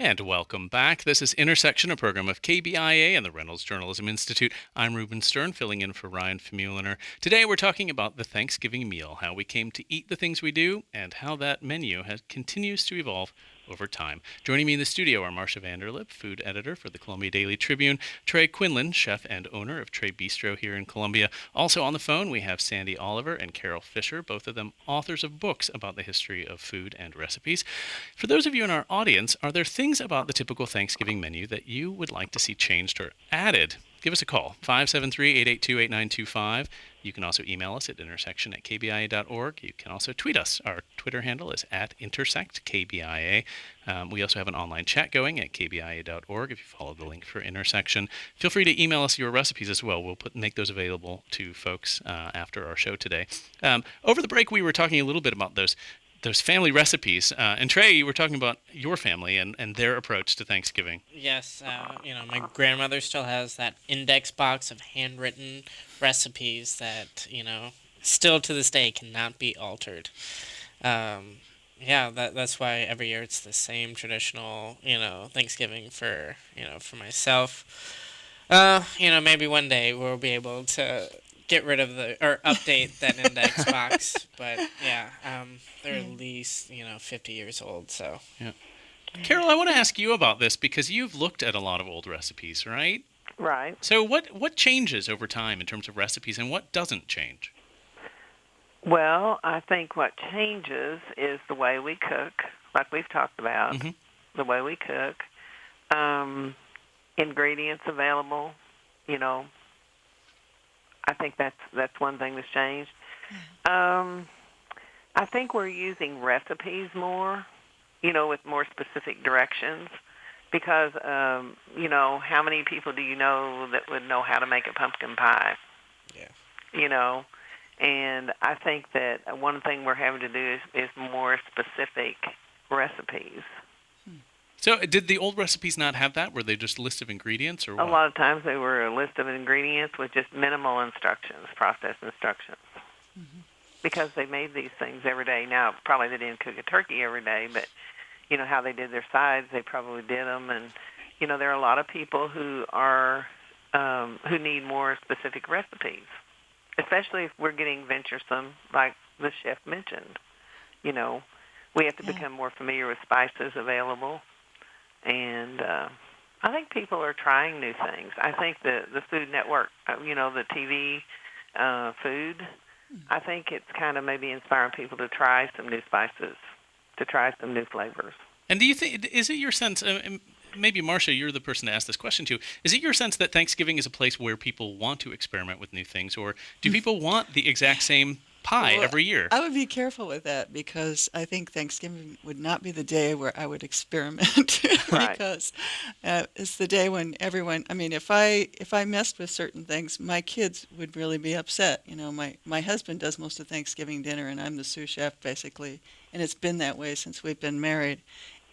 And welcome back. This is Intersection, a program of KBIA and the Reynolds Journalism Institute. I'm Ruben Stern, filling in for Ryan Famuliner. Today we're talking about the Thanksgiving meal, how we came to eat the things we do, and how that menu continues to evolve over time. Joining me in the studio are Marcia Vanderlip, food editor for the Columbia Daily Tribune, Trey Quinlan, chef and owner of Trey Bistro here in Columbia. Also on the phone, we have Sandy Oliver and Carol Fisher, both of them authors of books about the history of food and recipes. For those of you in our audience, are there things about the typical Thanksgiving menu that you would like to see changed or added? Give us a call, 573-882-8925. You can also email us at intersection@kbia.org. You can also tweet us. Our Twitter handle is @intersectkbia. We also have an online chat going at kbia.org if you follow the link for Intersection. Feel free to email us your recipes as well. We'll make those available to folks after our show today. Over the break, we were talking a little bit about those family recipes. And Trey, you were talking about your family and their approach to Thanksgiving. Yes, my grandmother still has that index box of handwritten recipes that, still to this day cannot be altered. That's why every year it's the same traditional, Thanksgiving for myself. Maybe one day we'll be able to get rid of or update that index box, but they're at least 50 years old, so yeah. Carol, I want to ask you about this because you've looked at a lot of old recipes, right? Right. So what changes over time in terms of recipes and what doesn't change? Well, I think what changes is the way we cook, like we've talked about, the way we cook, ingredients available, I think that's one thing that's changed. I think we're using recipes more, with more specific directions because, how many people do you know that would know how to make a pumpkin pie? Yeah. And I think that one thing we're having to do is more specific recipes. So did the old recipes not have that? Were they just a list of ingredients or what? A lot of times they were a list of ingredients with just minimal instructions, process instructions. Because they made these things every day. Now, probably they didn't cook a turkey every day, but, how they did their sides, they probably did them. And, there are a lot of people who who need more specific recipes, especially if we're getting venturesome, like the chef mentioned. We have to become more familiar with spices available. And I think people are trying new things. I think the Food Network, the TV food, I think it's kind of maybe inspiring people to try some new spices, to try some new flavors. And do you think, is it your sense, maybe Marcia, you're the person to ask this question to, is it your sense that Thanksgiving is a place where people want to experiment with new things, or do people want the exact same pie every year? I would be careful with that because I think Thanksgiving would not be the day where I would experiment because it's the day when everyone, if I messed with certain things, my kids would really be upset. My husband does most of Thanksgiving dinner and I'm the sous chef basically, and it's been that way since we've been married.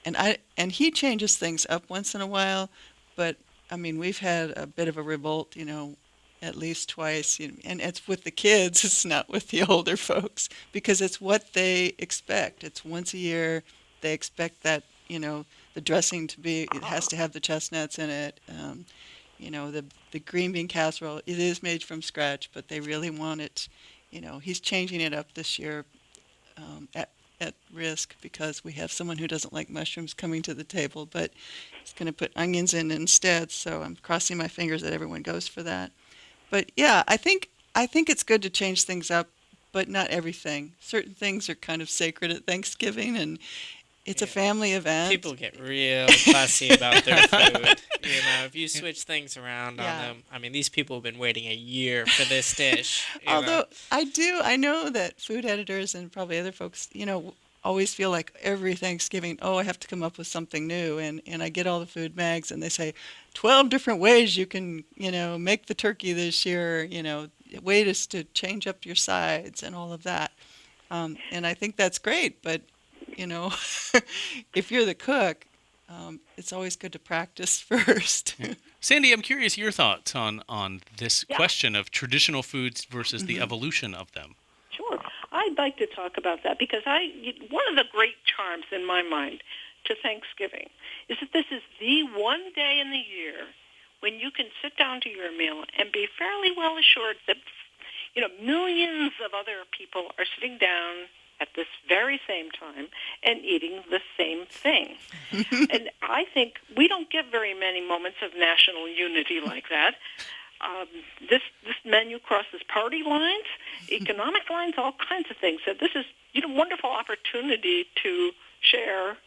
And he changes things up once in a while, but we've had a bit of a revolt, at least twice, and it's with the kids, it's not with the older folks, because it's what they expect. It's once a year, they expect that, the dressing to be, it has to have the chestnuts in it, the green bean casserole, it is made from scratch, but they really want it, he's changing it up this year at risk because we have someone who doesn't like mushrooms coming to the table, but he's going to put onions in instead, so I'm crossing my fingers that everyone goes for that. But yeah, I think it's good to change things up, but not everything. Certain things are kind of sacred at Thanksgiving, and it's a family event. People get real fussy about their food. If you switch things around on them, these people have been waiting a year for this dish. Although I know that food editors and probably other folks, always feel like every Thanksgiving, I have to come up with something new. And I get all the food mags and they say 12 different ways you can, make the turkey this year, ways to change up your sides and all of that. And I think that's great. But, if you're the cook, it's always good to practice first. Sandy, I'm curious your thoughts on this question of traditional foods versus the evolution of them. Sure. I'd like to talk about that because one of the great charms in my mind to Thanksgiving is that this is the one day in the year when you can sit down to your meal and be fairly well assured that, millions of other people are sitting down at this very same time and eating the same thing. And I think we don't get very many moments of national unity like that. This menu crosses party lines, economic lines, all kinds of things. So this is a wonderful opportunity to share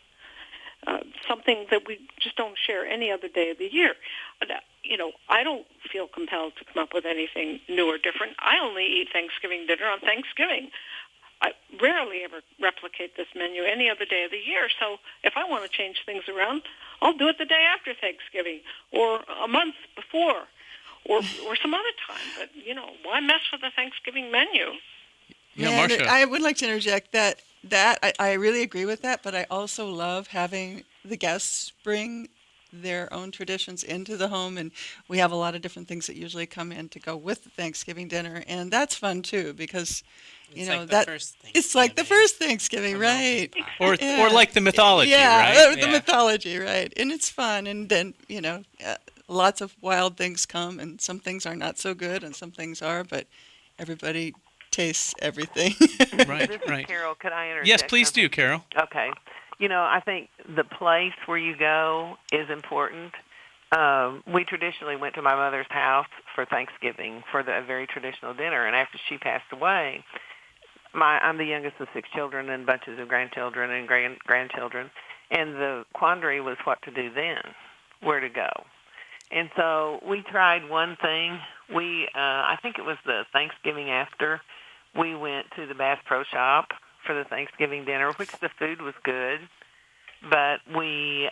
something that we just don't share any other day of the year. I don't feel compelled to come up with anything new or different. I only eat Thanksgiving dinner on Thanksgiving. I rarely ever replicate this menu any other day of the year. So if I want to change things around, I'll do it the day after Thanksgiving or a month before or some other time. But, why mess with the Thanksgiving menu? Yeah, Marcia. I would like to interject that I really agree with that, but I also love having the guests bring their own traditions into the home, and we have a lot of different things that usually come in to go with the Thanksgiving dinner, and that's fun too because It's like the first Thanksgiving, right? Or like the mythology, right? right? The mythology, right? And it's fun, and then lots of wild things come, and some things are not so good, and some things are, but everybody tastes everything. Right. This is Carol. Could I interject? Yes, please something? do, Carol. Okay. I think the place where you go is important. We traditionally went to my mother's house for Thanksgiving for a very traditional dinner, and after she passed away, I'm the youngest of 6 children and bunches of grandchildren and grandchildren, and the quandary was what to do then, where to go. And so we tried one thing. I think it was the Thanksgiving after, we went to the Bass Pro Shop for the Thanksgiving dinner, which the food was good, but the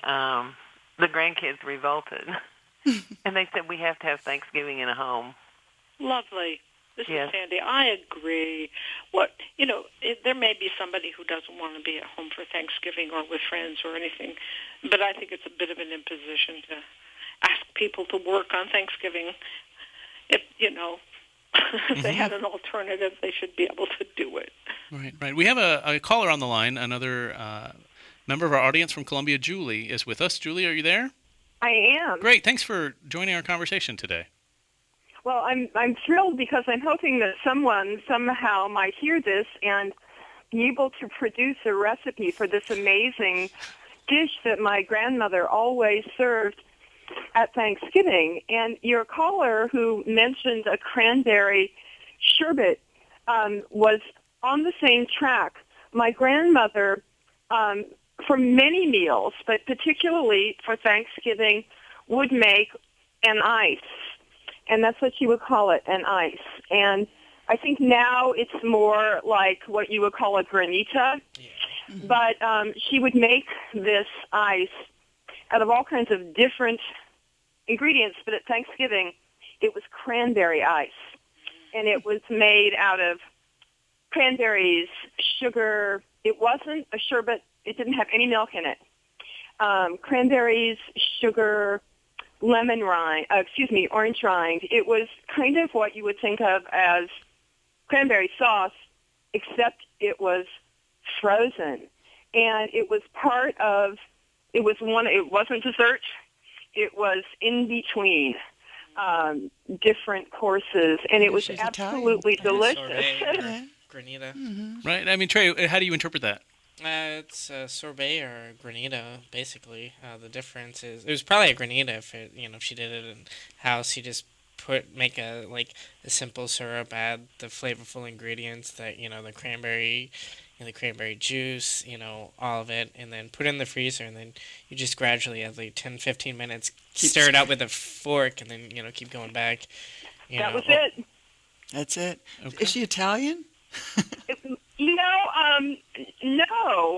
grandkids revolted, and they said we have to have Thanksgiving in a home. Lovely. This Yes. is Sandy. I agree. There may be somebody who doesn't want to be at home for Thanksgiving or with friends or anything, but I think it's a bit of an imposition to ask people to work on Thanksgiving. If if they had an alternative, they should be able to do it. Right. We have a caller on the line. Another member of our audience from Columbia, Julie, is with us. Julie, are you there? I am. Great. Thanks for joining our conversation today. Well, I'm thrilled because I'm hoping that someone somehow might hear this and be able to produce a recipe for this amazing dish that my grandmother always served at Thanksgiving. And your caller who mentioned a cranberry sherbet was on the same track. My grandmother, for many meals, but particularly for Thanksgiving, would make an ice. And that's what she would call it, an ice. And I think now it's more like what you would call a granita. Yeah. But she would make this ice out of all kinds of different ingredients. But at Thanksgiving, it was cranberry ice. And it was made out of cranberries, sugar. It wasn't a sherbet. It didn't have any milk in it. Cranberries, sugar, orange rind. It was kind of what you would think of as cranberry sauce, except it was frozen. And it was it wasn't dessert. It was in between different courses, and it was absolutely delicious. Sorbet or granita. Mm-hmm. Right. I mean, Trey, how do you interpret that? It's a sorbet or granita, basically. The difference is it was probably a granita if she did it in house. You just make a simple syrup, add the flavorful ingredients that the cranberry, the cranberry juice, all of it, and then put it in the freezer, and then you just gradually, at 10-15 minutes, stir it out with a fork, and then keep going back. That was it. That's it. Okay. Is she Italian? No.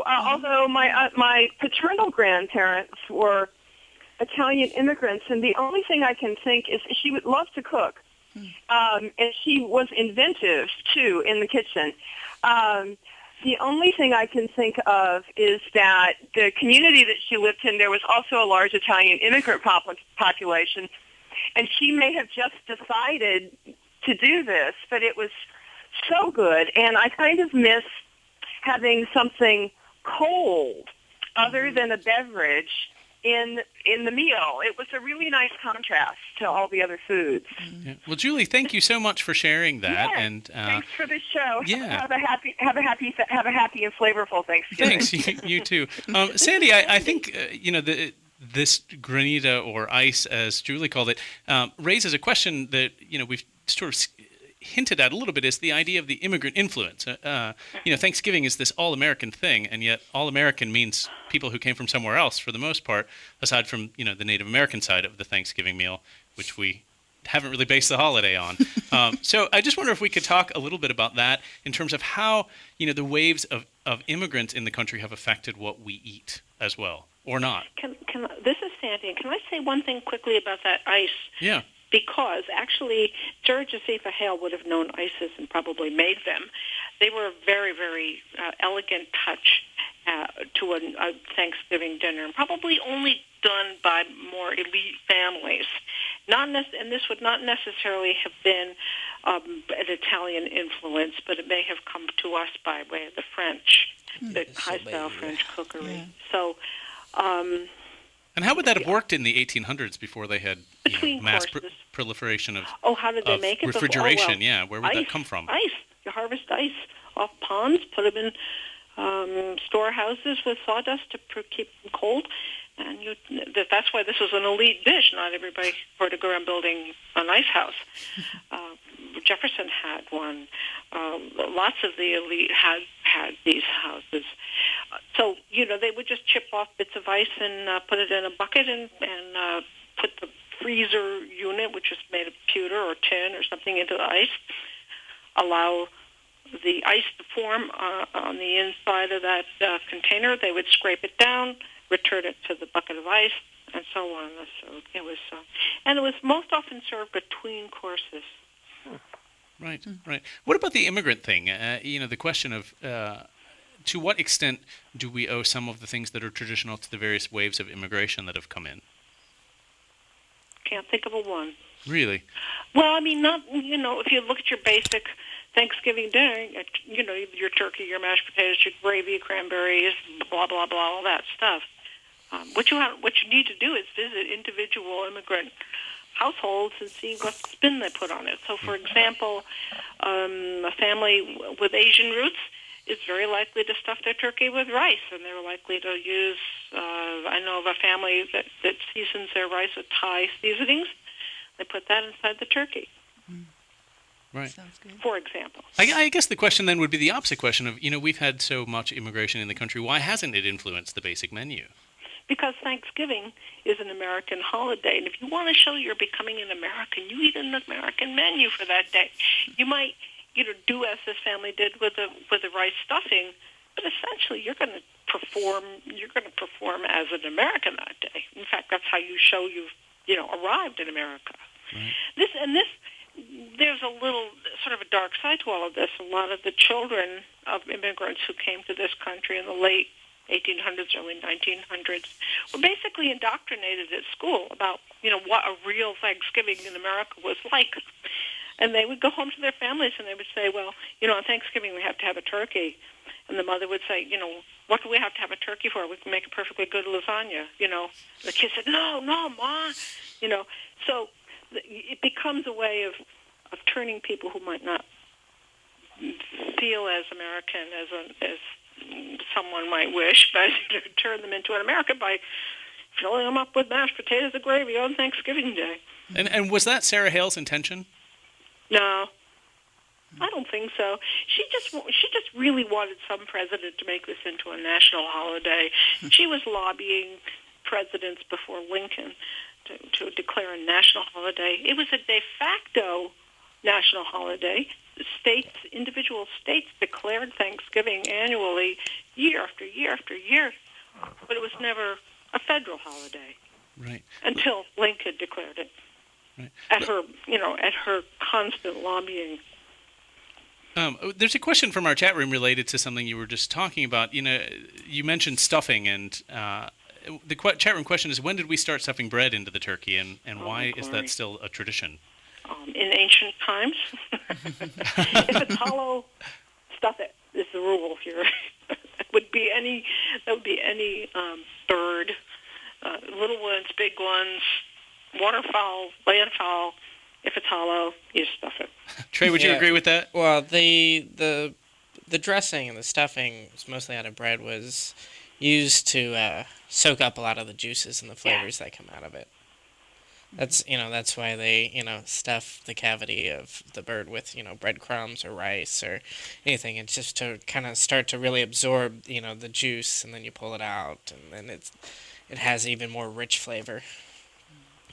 Although my paternal grandparents were Italian immigrants, and the only thing I can think is she would love to cook, and she was inventive too in the kitchen. The only thing I can think of is that the community that she lived in, there was also a large Italian immigrant population, and she may have just decided to do this, but it was so good, and I kind of miss having something cold other than a beverage in the meal. It was a really nice contrast to all the other foods. Yeah. Well, Julie, thank you so much for sharing that. Yes, And thanks for the show. Yeah. Have a happy and flavorful Thanksgiving. Thanks, you too. Sandy, I think this granita or ice, as Julie called it, raises a question that we've sort of hinted at a little bit, is the idea of the immigrant influence. Thanksgiving is this all-American thing, and yet all-American means people who came from somewhere else for the most part, aside from the Native American side of the Thanksgiving meal, which we haven't really based the holiday on. So I just wonder if we could talk a little bit about that in terms of how the waves of immigrants in the country have affected what we eat as well, or not. This is Sandy, and can I say one thing quickly about that ice? Yeah. Because actually, Sir Josepha Hale would have known ices and probably made them. They were a very, very elegant touch to a Thanksgiving dinner, and probably only done by more elite families. And this would not necessarily have been an Italian influence, but it may have come to us by way of the French, the high-style French cookery. Yeah. So. And how would that have worked in the 1800s before they had mass proliferation of how did they make it? Refrigeration? Where would that come from? Ice. You harvest ice off ponds, put them in storehouses with sawdust to keep them cold, and that's why this was an elite dish. Not everybody were to go around building an ice house. Jefferson had one. Lots of the elite had these houses. So, they would just chip off bits of ice and put it in a bucket and put the freezer unit, which was made of pewter or tin or something, into the ice, allow the ice to form on the inside of that container. They would scrape it down, return it to the bucket of ice, and so on. So it was most often served between courses. Right. What about the immigrant thing? The question of to what extent do we owe some of the things that are traditional to the various waves of immigration that have come in? Can't think of a one. Really? Well, I mean, not, if you look at your basic Thanksgiving dinner, your turkey, your mashed potatoes, your gravy, cranberries, blah, blah, blah, all that stuff. What you need to do is visit individual immigrant households and see what spin they put on it. So, for example, a family with Asian roots is very likely to stuff their turkey with rice, and they're likely to use, I know of a family that seasons their rice with Thai seasonings. They put that inside the turkey. Right. Sounds good. For example. I guess the question then would be the opposite question of, we've had so much immigration in the country. Why hasn't it influenced the basic menu? Because Thanksgiving is an American holiday, and if you want to show you're becoming an American, you eat an American menu for that day. You might, do as this family did with the rice stuffing, but essentially you're going to perform as an American that day. In fact, that's how you show you've arrived in America. Right. There's a little sort of a dark side to all of this. A lot of the children of immigrants who came to this country in the late 1800s, early 1900s, were basically indoctrinated at school about, what a real Thanksgiving in America was like. And they would go home to their families and they would say, well, on Thanksgiving we have to have a turkey. And the mother would say, what do we have to have a turkey for? We can make a perfectly good lasagna, The kid said, no, Ma. So it becomes a way of turning people who might not feel as American as someone might wish, but turn them into an American by filling them up with mashed potatoes and gravy on Thanksgiving Day. And was that Sarah Hale's intention? No, I don't think so. She just really wanted some president to make this into a national holiday. She was lobbying presidents before Lincoln to declare a national holiday. It was a de facto national holiday. Individual states declared Thanksgiving annually, year after year after year, but it was never a federal holiday. Right. Until Lincoln declared it. Right. At her constant lobbying. There's a question from our chat room related to something you were just talking about. You mentioned stuffing, and the chat room question is, when did we start stuffing bread into the turkey, and why is that still a tradition? In ancient times. If it's hollow, stuff it is the rule here. would be any bird, little ones, big ones, waterfowl, landfowl. If it's hollow, you stuff it. Trey, would you agree with that? Well, the dressing and the stuffing, mostly out of bread, was used to soak up a lot of the juices and the flavors that come out of it. That's why they stuff the cavity of the bird with breadcrumbs or rice or anything. It's just to kind of start to really absorb the juice, and then you pull it out, and then it has even more rich flavor,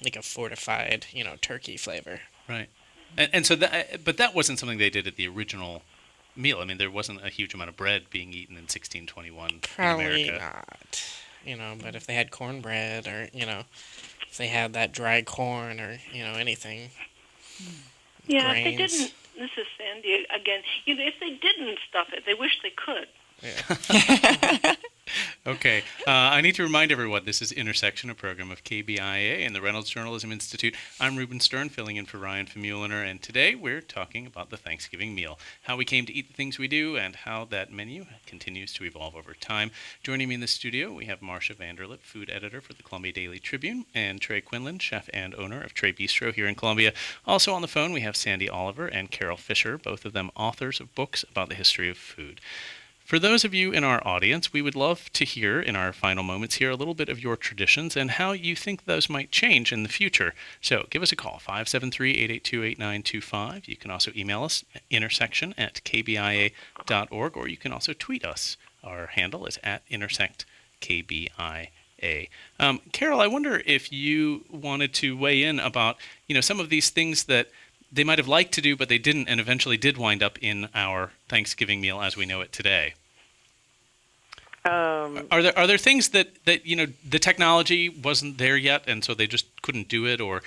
like a fortified turkey flavor. Right, and so that wasn't something they did at the original meal. I mean, there wasn't a huge amount of bread being eaten in 1621 Probably in America. Not. But if they had cornbread or if they had that dry corn or anything. Yeah, grains. if they didn't. This is Sandy again. If they didn't stuff it, they wish they could. Yeah. Okay. I need to remind everyone this is Intersection, a program of KBIA and the Reynolds Journalism Institute. I'm Ruben Stern, filling in for Ryan Famuliner, and today we're talking about the Thanksgiving meal, how we came to eat the things we do, and how that menu continues to evolve over time. Joining me in the studio, we have Marcia Vanderlip, food editor for the Columbia Daily Tribune, and Trey Quinlan, chef and owner of Trey Bistro here in Columbia. Also on the phone, we have Sandy Oliver and Carol Fisher, both of them authors of books about the history of food. For those of you in our audience, we would love to hear, in our final moments here, a little bit of your traditions and how you think those might change in the future. So give us a call, 573-882-8925. You can also email us, intersection@kbia.org, or you can also tweet us. Our handle is @intersectkbia. Carol, I wonder if you wanted to weigh in about, some of these things that they might have liked to do, but they didn't, and eventually did wind up in our Thanksgiving meal as we know it today. Are there things that the technology wasn't there yet, and so they just couldn't do it, or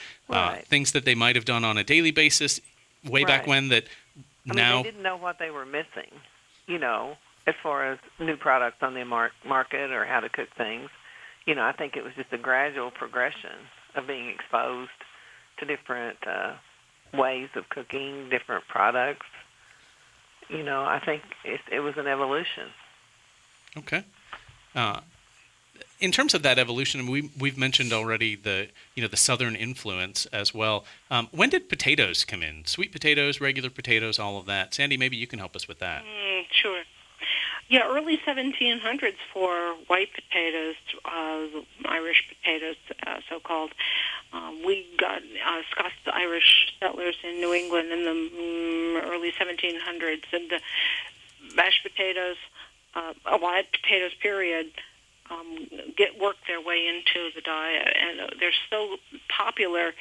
things that they might have done on a daily basis way back when that now they didn't know what they were missing, as far as new products on the market or how to cook things. I think it was just a gradual progression of being exposed to different ways of cooking, different products. I think it was an evolution. Okay. In terms of that evolution, we've mentioned already the southern influence as well. When did potatoes come in? Sweet potatoes, regular potatoes, all of that. Sandy, maybe you can help us with that. Sure. Yeah, early 1700s for white potatoes, Irish potatoes, so-called. We got Scots-Irish settlers in New England in the early 1700s, and the mashed potatoes, white potatoes, period, work their way into the diet, and they're so popular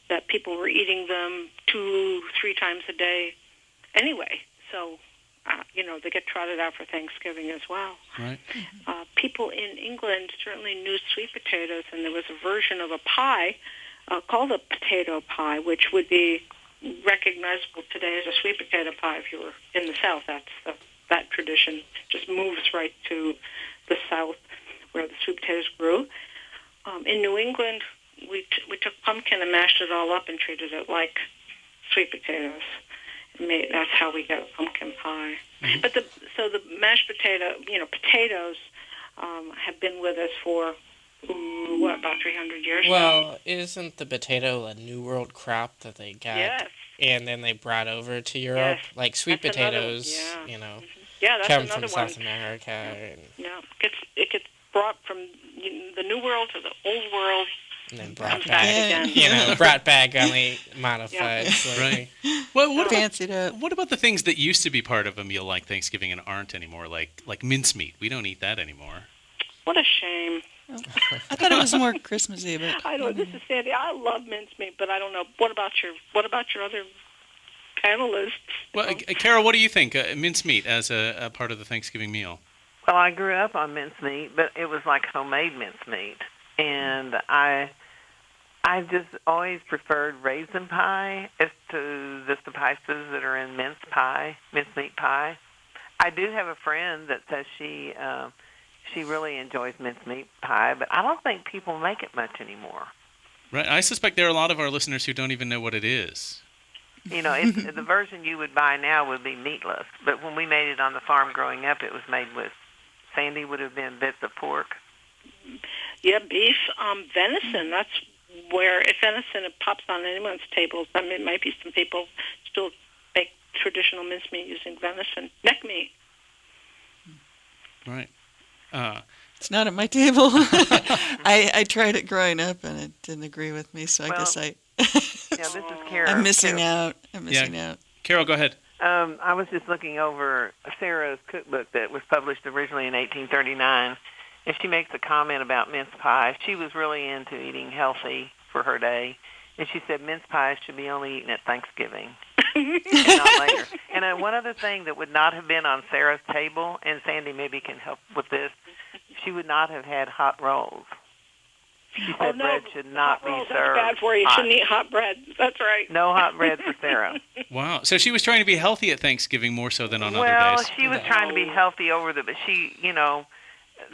that people were eating them 2-3 times a day anyway. So, they get trotted out for Thanksgiving as well. Right. People in England certainly knew sweet potatoes, and there was a version of a pie called a potato pie, which would be recognizable today as a sweet potato pie if you were in the South. That tradition just moves right to the South where the sweet potatoes grew. In New England, we took pumpkin and mashed it all up and treated it like sweet potatoes. That's how we get a pumpkin pie. Mm-hmm. But the mashed potato, potatoes have been with us for about 300 years now. Well, isn't the potato a New World crop that they got? Yes. And then they brought over to Europe? Yes. Like sweet That's potatoes, Mm-hmm. Yeah, that's come another from one. South America. And It gets brought from the New World to the Old World. And then brought comes back again. brought back, only modified. Right. Well, what about the things that used to be part of a meal like Thanksgiving and aren't anymore, like mincemeat? We don't eat that anymore. What a shame. I thought it was more Christmassy, but I don't know. This is Sandy. I love mincemeat, but I don't know. What about your other panelists? Well, Carol, what do you think? Mincemeat as a part of the Thanksgiving meal? Well, I grew up on mincemeat, but it was like homemade mincemeat. And I just always preferred raisin pie as to the spices that are in mincemeat pie. I do have a friend that says she really enjoys mincemeat pie, but I don't think people make it much anymore. Right. I suspect there are a lot of our listeners who don't even know what it is. The version you would buy now would be meatless, but when we made it on the farm growing up, it was made with Sandy would have been bits of pork. Yeah, beef, venison. That's where, if venison pops on anyone's tables, I mean, it might be some people still make traditional mincemeat using venison. Neck meat. Right. It's not at my table. I tried it growing up, and it didn't agree with me, so I guess Yeah, this is Carol. I'm missing Carol. out. I'm missing out. Carol, go ahead. I was just looking over Sarah's cookbook that was published originally in 1839, and she makes a comment about mince pie. She was really into eating healthy for her day, and she said mince pies should be only eaten at Thanksgiving and not later. And one other thing that would not have been on Sarah's table, and Sandy maybe can help with this, she would not have had hot rolls. She said bread should not be served. That's bad for you. You shouldn't eat hot bread. That's right. No hot bread for Sarah. Wow. So she was trying to be healthy at Thanksgiving more so than on other Well, days. she was trying to be healthy but she,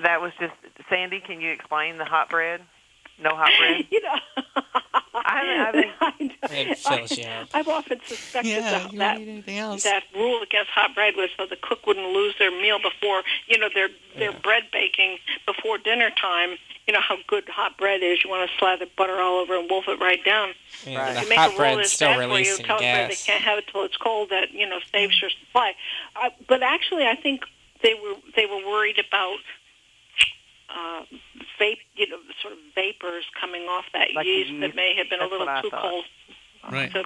that was just, Sandy, can you explain the hot bread? No hot bread? I've often suspected you that wouldn't eat anything else. that rule against hot bread was so the cook wouldn't lose their meal before, their bread baking before dinner time. You know how good hot bread is. You want to slather butter all over and wolf it right down. Yeah, If the you make hot a rule bread's that's still bad for you, releasing tell them they gas. can't have it till it's cold. That saves your supply. But actually, I think they were worried about sort of vapors coming off that like yeast that may have been a little too cold. Right. To,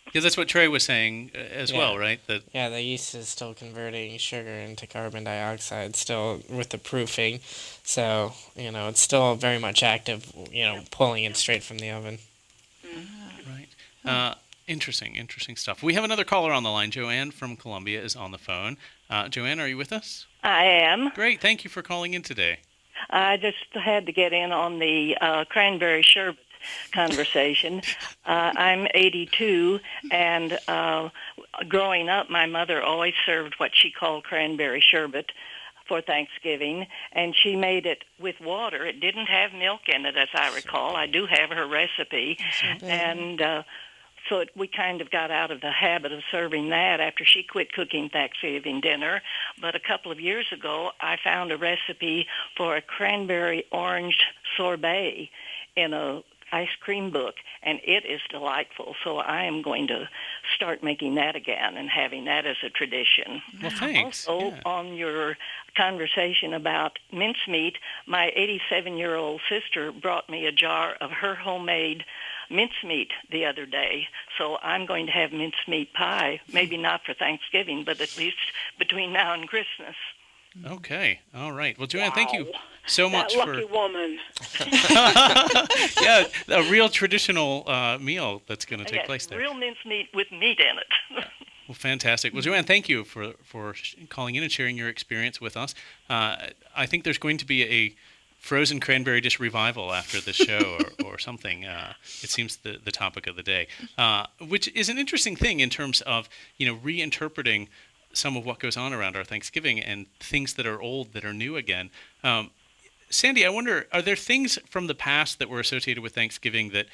Because that's what Trey was saying as well, right? That the yeast is still converting sugar into carbon dioxide, still with the proofing. So, it's still very much active, pulling it straight from the oven. right. Interesting stuff. We have another caller on the line. Joanne from Columbia is on the phone. Joanne, are you with us? I am. Great. Thank you for calling in today. I just had to get in on the cranberry sherbet conversation. I'm 82, and growing up, my mother always served what she called cranberry sherbet for Thanksgiving, and she made it with water. It didn't have milk in it, as I recall. I do have her recipe, and so we kind of got out of the habit of serving that after she quit cooking Thanksgiving dinner. But a couple of years ago, I found a recipe for a cranberry orange sorbet in a ice cream book, and it is delightful. So I am going to start making that again and having that as a tradition. Well, thanks. Also, on your conversation about mincemeat, my 87-year-old sister brought me a jar of her homemade mincemeat the other day. So I'm going to have mincemeat pie, maybe not for Thanksgiving, but at least between now and Christmas. Okay. All right. Well, Joanne, thank you so much that lucky woman. Yeah, a real traditional meal that's going to take place there. Real mincemeat with meat in it. Well, fantastic. Well, Joanne, thank you for calling in and sharing your experience with us. I think there's going to be a frozen cranberry dish revival after this show or something. It seems the topic of the day, which is an interesting thing in terms of, reinterpreting some of what goes on around our Thanksgiving and things that are old that are new again. Sandy, I wonder, are there things from the past that were associated with Thanksgiving that,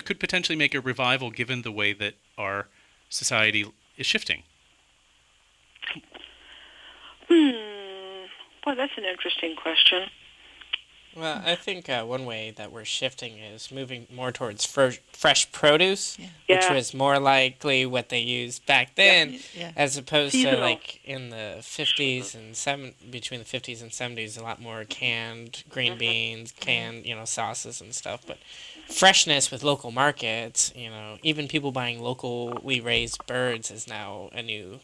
could potentially make a revival given the way that our society is shifting? Boy, that's an interesting question. Well, I think one way that we're shifting is moving more towards fresh produce, which was more likely what they used back then, as opposed to like in the 50s and between the 50s and 70s, a lot more canned green beans, canned sauces and stuff. But freshness with local markets, even people buying locally raised birds is now a new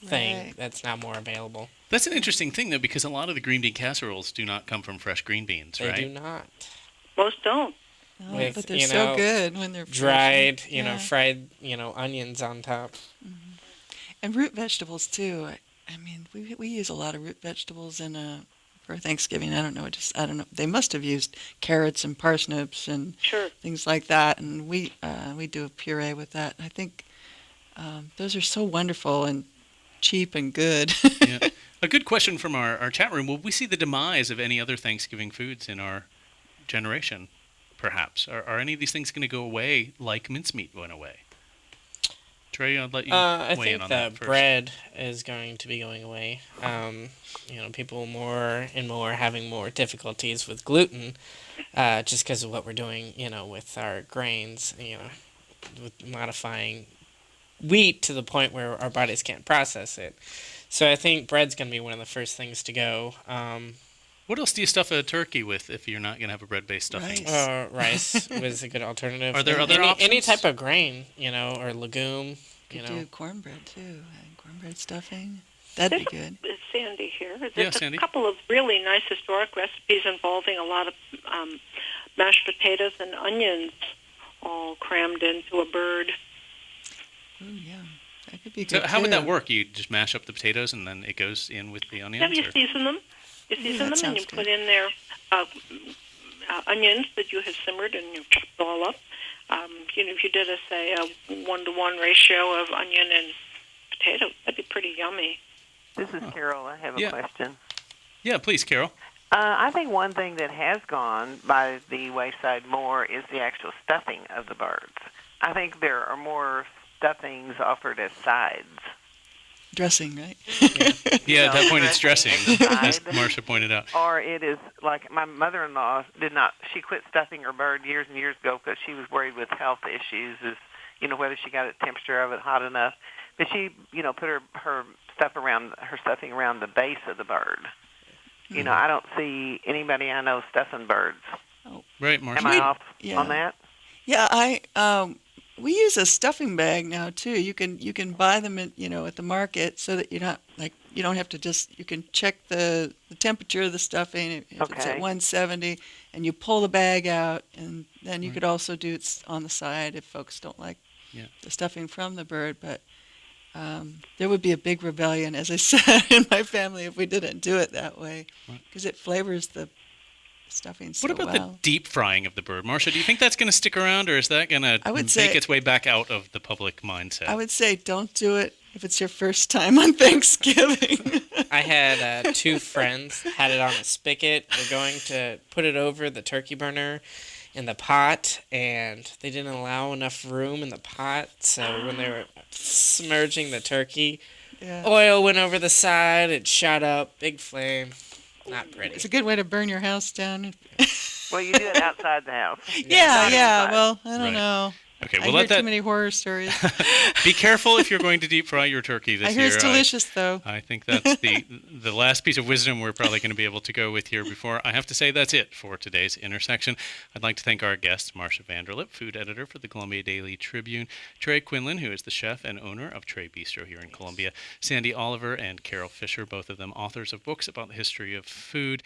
thing that's now more available. That's an interesting thing, though, because a lot of the green bean casseroles do not come from fresh green beans, right? They do not. Most don't. No, With, but they're so good when they're dried, fresh. fried, onions on top. Mm-hmm. And root vegetables, too. I mean, we use a lot of root vegetables for Thanksgiving. I don't know. They must have used carrots and parsnips and things like that. And we do a puree with that. I think those are so wonderful and cheap and good. Yeah. A good question from our chat room. Will we see the demise of any other Thanksgiving foods in our generation, perhaps? Are any of these things going to go away like mincemeat went away? Trey, I'll let you I weigh in think on that that first. bread is going to be going away. People more and more having more difficulties with gluten, just because of what we're doing, with our grains, with modifying wheat to the point where our bodies can't process it. So I think bread's going to be one of the first things to go. What else do you stuff a turkey with if you're not going to have a bread-based stuffing? Rice. Rice was a good alternative. Are there other any options? type of grain, or legume, Could do cornbread too. Cornbread stuffing. That'd be good. It's Sandy here. There's Yeah, Sandy. a couple of really nice historic recipes involving a lot of mashed potatoes and onions all crammed into a bird. Oh yeah, that could be So good how would too. that work? You just mash up the potatoes and then it goes in with the Yeah, onions? you or- season them. You Yeah, season that them and sounds you good. put in there onions that you have simmered and you chop it all up. If you did a 1-to-1 ratio of onion and potato, that'd be pretty yummy. This is Carol. I have a Yeah. question. Yeah, please, Carol. I think one thing that has gone by the wayside more is the actual stuffing of the birds. I think there are more stuffings offered as sides. Dressing, right? Yeah, at that point it's dressing, as Side. Marcia pointed out. Or it is like my mother-in-law she quit stuffing her bird years and years ago because she was worried with health issues, whether she got the temperature of it hot enough. But she, put her stuffing around the base of the bird. I don't see anybody I know stuffing birds. Right, Marcia? Am I off yeah. on that? Yeah, we use a stuffing bag now too. You can buy them at the market so that you're not you don't have to you can check the temperature of the stuffing if it's at Okay. 170 and you pull the bag out, and then you could also do it on the side if folks don't like the stuffing from the bird. But there would be a big rebellion, as I said, in my family if we didn't do it that way, because it flavors the stuffing so What about well. the deep frying of the bird? Marcia, do you think that's going to stick around, or is that going to I would make say- its way back out of the public mindset? I would say don't do it if it's your first time on Thanksgiving. I had 2 friends had it on a spigot. They're going to put it over the turkey burner in the pot, and they didn't allow enough room in the pot. So when they were submerging the turkey, Yeah. oil went over the side. It shot up, big flame. Not pretty. It's a good way to burn your house down. Well, you do it outside the house. Yeah, Not yeah. inside. Well, I don't Right. know. Okay, I well, hear let that too many horror stories. be careful if you're going to deep fry your turkey this I year. hear it's delicious, though. I think that's the last piece of wisdom we're probably going to be able to go with here before I have to say that's it for today's Intersection. I'd like to thank our guest, Marcia Vanderlip, food editor for the Columbia Daily Tribune, Trey Quinlan, who is the chef and owner of Trey Bistro here in Columbia, Sandy Oliver and Carol Fisher, both of them authors of books about the history of food.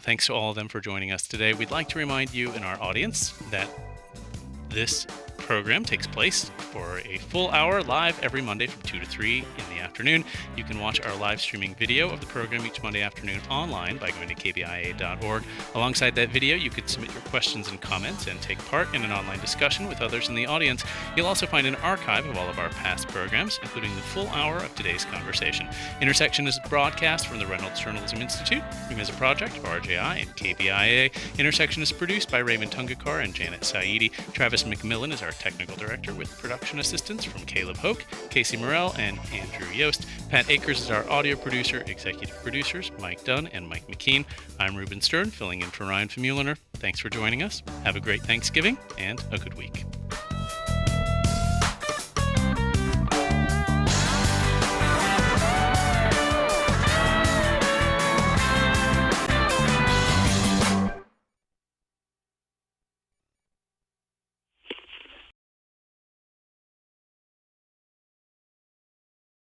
Thanks to all of them for joining us today. We'd like to remind you in our audience that this program takes place for a full hour live every Monday from 2 to 3 in the afternoon. You can watch our live streaming video of the program each Monday afternoon online by going to kbia.org. Alongside that video, you can submit your questions and comments and take part in an online discussion with others in the audience. You'll also find an archive of all of our past programs, including the full hour of today's conversation. Intersection is broadcast from the Reynolds Journalism Institute as a project of RJI and KBIA. Intersection is produced by Raymond Tungakar and Janet Saidi. Travis McMillan is our technical director, with production assistance from Caleb Hoke, Casey Morrell, and Andrew Yost. Pat Akers is our audio producer. Executive producers Mike Dunn and Mike McKean. I'm Ruben Stern, filling in for Ryan Famuliner. Thanks for joining us. Have a great Thanksgiving and a good week.